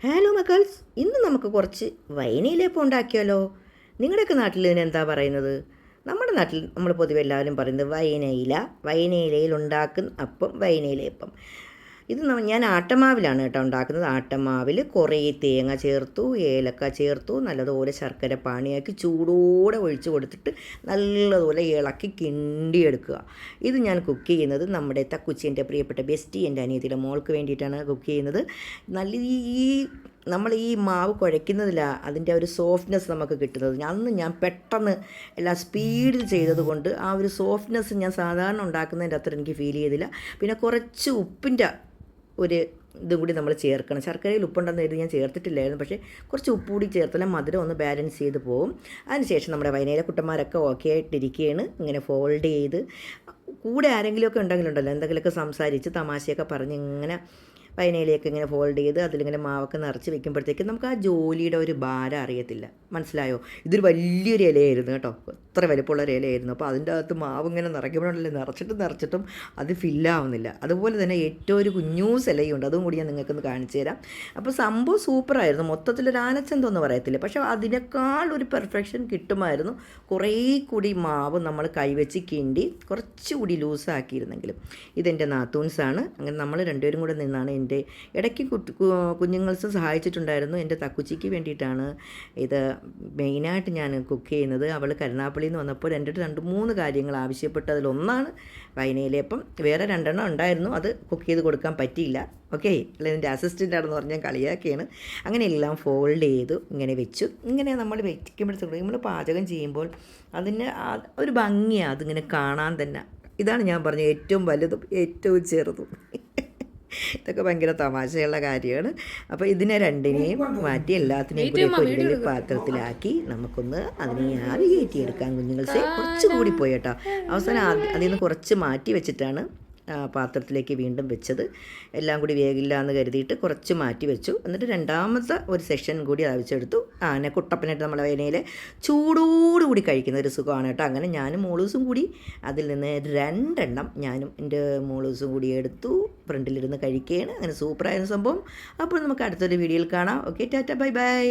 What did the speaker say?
Hello മക്കൾസ്, ഇന്ന് നമുക്ക് കുറച്ച് വൈനയിലേപ്പം ഉണ്ടാക്കിയാലോ? നിങ്ങളുടെയൊക്കെ നാട്ടിൽ ഇതിന് എന്താ പറയുന്നത്? നമ്മുടെ നാട്ടിൽ നമ്മൾ പൊതുവെ എല്ലാവരും പറയുന്നത് വൈനയിലയിൽ ഉണ്ടാക്കുന്ന അപ്പം വൈനയിലേപ്പം. ഇത് ഞാൻ ആട്ടമാവിലാണ് കേട്ടോ ഉണ്ടാക്കുന്നത്. ആട്ടമാവിൽ കുറേ തേങ്ങ ചേർത്തു, ഏലക്ക ചേർത്തു, നല്ലതുപോലെ ശർക്കര പാനിയാക്കി ചൂടോടെ ഒഴിച്ച് കൊടുത്തിട്ട് നല്ലതുപോലെ ഇളക്കി കിണ്ടിയെടുക്കുക. ഇത് ഞാൻ കുക്ക് ചെയ്യുന്നത് നമ്മുടെ തക്കുച്ചി പ്രിയപ്പെട്ട ബെസ്റ്റി എൻ്റെ അനിയത്തിയുടെ മോൾക്ക് വേണ്ടിയിട്ടാണ് കുക്ക് ചെയ്യുന്നത്. നല്ല നമ്മൾ ഈ മാവ് കുഴയ്ക്കുന്നതിലാണ് അതിൻ്റെ ഒരു സോഫ്റ്റ്നെസ് നമുക്ക് കിട്ടുന്നത്. അന്ന് ഞാൻ പെട്ടെന്ന് എല്ലാം സ്പീഡിൽ ചെയ്തതുകൊണ്ട് ആ ഒരു സോഫ്റ്റ്നെസ് ഞാൻ സാധാരണ ഉണ്ടാക്കുന്നതിൻ്റെ അത്ര എനിക്ക് ഫീൽ ചെയ്തില്ല. പിന്നെ കുറച്ച് ഉപ്പിൻ്റെ ഒരു ഇതും കൂടി നമ്മൾ ചേർക്കണം. ശർക്കരയിൽ ഉപ്പുണ്ടെന്ന് കരുതി ഞാൻ ചേർത്തിട്ടില്ലായിരുന്നു, പക്ഷേ കുറച്ച് ഉപ്പ് കൂടി ചേർത്താൽ മധുരം ഒന്ന് ബാലൻസ് ചെയ്ത് പോകും. അതിനുശേഷം നമ്മുടെ വൈനയിലെ കുട്ടന്മാരൊക്കെ ഓക്കെ ആയിട്ടിരിക്കുകയാണ്. ഇങ്ങനെ ഫോൾഡ് ചെയ്ത് കൂടെ ആരെങ്കിലുമൊക്കെ ഉണ്ടെങ്കിലുണ്ടല്ലോ എന്തെങ്കിലുമൊക്കെ സംസാരിച്ച് തമാശയൊക്കെ പറഞ്ഞ് ഇങ്ങനെ വൈനയിലേക്ക് ഇങ്ങനെ ഫോൾഡ് ചെയ്ത് അതിലിങ്ങനെ മാവൊക്കെ നിറച്ച് വെക്കുമ്പോഴത്തേക്കും നമുക്ക് ആ ജോലിയുടെ ഒരു ഭാരം അറിയത്തില്ല. മനസ്സിലായോ? ഇതൊരു വലിയൊരു ഇലയായിരുന്നു കേട്ടോ, എത്ര വലിപ്പമുള്ള ഒരു ഇലയായിരുന്നു. അപ്പോൾ അതിൻ്റെ അകത്ത് മാവ് ഇങ്ങനെ നിറയ്ക്കുമ്പോഴല്ലേ നിറച്ചിട്ടും അത് ഫില്ലാവുന്നില്ല. അതുപോലെ തന്നെ ഏറ്റവും ഒരു കുഞ്ഞൂസ് ഇലയുണ്ട്, അതും കൂടി ഞാൻ നിങ്ങൾക്കൊന്ന് കാണിച്ചു തരാം. അപ്പോൾ സംഭവം സൂപ്പറായിരുന്നു. മൊത്തത്തിലൊരു ആനച്ചന്തമൊന്നും പറയത്തില്ല, പക്ഷേ അതിനേക്കാൾ ഒരു പെർഫെക്ഷൻ കിട്ടുമായിരുന്നു കുറേ കൂടി മാവ് നമ്മൾ കൈവച്ച് കിണ്ടി കുറച്ചുകൂടി ലൂസാക്കിയിരുന്നെങ്കിലും. ഇതെൻ്റെ നാത്തൂൻസാണ്. അങ്ങനെ നമ്മൾ രണ്ടുപേരും കൂടെ നിന്നാണ് എൻ്റെ ഇടയ്ക്ക് കുഞ്ഞുങ്ങൾക്ക് സഹായിച്ചിട്ടുണ്ടായിരുന്നു. എൻ്റെ തക്കുച്ചിക്ക് വേണ്ടിയിട്ടാണ് ഇത് മെയിനായിട്ട് ഞാൻ കുക്ക് ചെയ്യുന്നത്. അവൾ കരുനാപ്പള്ളിയിൽ നിന്ന് വന്നപ്പോൾ എൻ്റെ 2-3 കാര്യങ്ങൾ ആവശ്യപ്പെട്ടു. അതിലൊന്നാണ് വൈനയിലേപ്പം. വേറെ 2 ഉണ്ടായിരുന്നു, അത് കുക്ക് ചെയ്ത് കൊടുക്കാൻ പറ്റിയില്ല. ഓക്കെ, അല്ല എൻ്റെ അസിസ്റ്റൻ്റാണെന്ന് പറഞ്ഞാൽ കളിയാക്കിയാണ്. അങ്ങനെ എല്ലാം ഫോൾഡ് ചെയ്തു ഇങ്ങനെ വെച്ചു. ഇങ്ങനെ നമ്മൾ വയ്ക്കുമ്പോഴത്തേക്കും നമ്മൾ പാചകം ചെയ്യുമ്പോൾ അതിന് ഒരു ഭംഗിയാണ് അതിങ്ങനെ കാണാൻ തന്നെ. ഇതാണ് ഞാൻ പറഞ്ഞത്, ഏറ്റവും വലുതും ഏറ്റവും ചെറുതും. ഇതൊക്കെ ഭയങ്കര തമാശയുള്ള കാര്യമാണ്. അപ്പോൾ ഇതിനെ രണ്ടിനെയും മാറ്റി എല്ലാത്തിനെയും കൂടി ഒരു വലിയ പാത്രത്തിലാക്കി നമുക്കൊന്ന് അതിനെ ആവി കയറ്റിയെടുക്കാം. കുഞ്ഞുങ്ങൾക്ക് കുറച്ചുകൂടി പോയി കേട്ടോ. അവസാനം അതിൽ നിന്ന് കുറച്ച് മാറ്റി വെച്ചിട്ടാണ് പാത്രത്തിലേക്ക് വീണ്ടും വെച്ചത്. എല്ലാം കൂടി വേഗില്ല എന്ന് കരുതിയിട്ട് കുറച്ച് മാറ്റി വെച്ചു. എന്നിട്ട് രണ്ടാമത്തെ ഒരു സെക്ഷൻ കൂടി ആവശ്യമെടുത്തു. അങ്ങനെ കുട്ടപ്പനായിട്ട് നമ്മളെ വൈനയിൽ ചൂടോടുകൂടി കഴിക്കുന്ന ഒരു സുഖമാണ് കേട്ടോ. അങ്ങനെ ഞാനും മോളൂസും കൂടി അതിൽ നിന്ന് 2 ഞാനും എൻ്റെ മോളൂസും കൂടി എടുത്തു, ഫ്രണ്ടിലിരുന്ന് കഴിക്കുകയാണ്. അങ്ങനെ സൂപ്പറായിരുന്ന സംഭവം. അപ്പോൾ നമുക്ക് അടുത്തൊരു വീഡിയോയിൽ കാണാം. Okay, Tata, bye bye.